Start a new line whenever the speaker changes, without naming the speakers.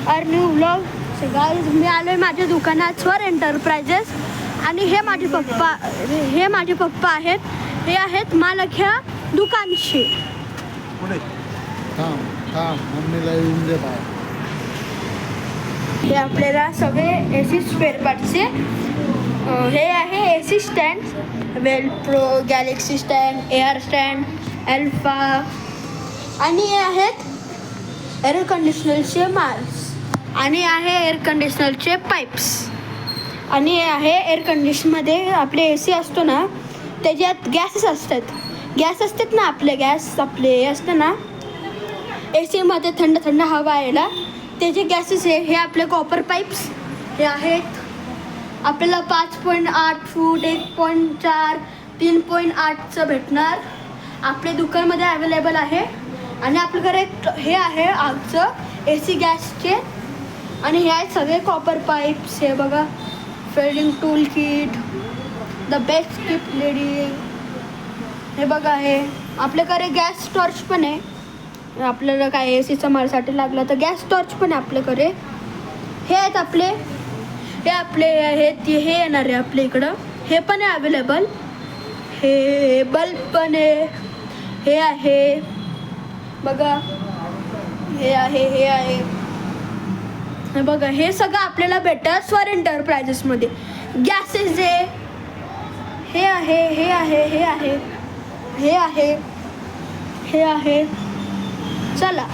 R new vlog. Guys मी आलो आहे माझ्या दुकानात स्वर एंटरप्राइजेस आणि हे माझे पप्पा आहेत. हे आहेत मालक ह्या दुकानचे. हे आपल्याला सगळे AC स्पेअर पार्टचे हे आहे AC stand, well pro, galaxy stand, air stand, alpha आणि हे आहेत एअर कंडिशनरचे मार्क्स आणि आहे एअर कंडिशनरचे पाईप्स आणि हे आहे एअर कंडिशनमध्ये आपले AC असतो ना त्याच्यात गॅस असतात ना आपले गॅस आपले असतं ना AC मध्ये थंड हवा यायला त्याचे गॅसेस हे आपले कॉपर पाईप्स हे आहेत आपल्याला 5.8 फूट 1.4 3.8चं भेटणार आपल्या दुकानमध्ये अवेलेबल आहे. आणि आपल्याकडे हे आहे आगचं AC गॅसचे आणि हे आहेत सगळे कॉपर पाईप्स. हे बघा fielding tool kit, the best gift lady. हे बघा हे आपल्याकडे गॅस टॉर्च पण आहे. आपल्याला काय ACचा मालसाठी लागला तर गॅस टॉर्च पण आहे आपल्याकडे. हे आहेत आपले हे येणार आहे आपल्या इकडं. हे पण आहे अवेलेबल. हे बल्ब पण आहे. हे आहे बघा हे आहे हे बघा हे सगळं आपल्याला भेटतं स्वर एंटरप्राइजेसमध्ये. गॅसेस हे आहे चला.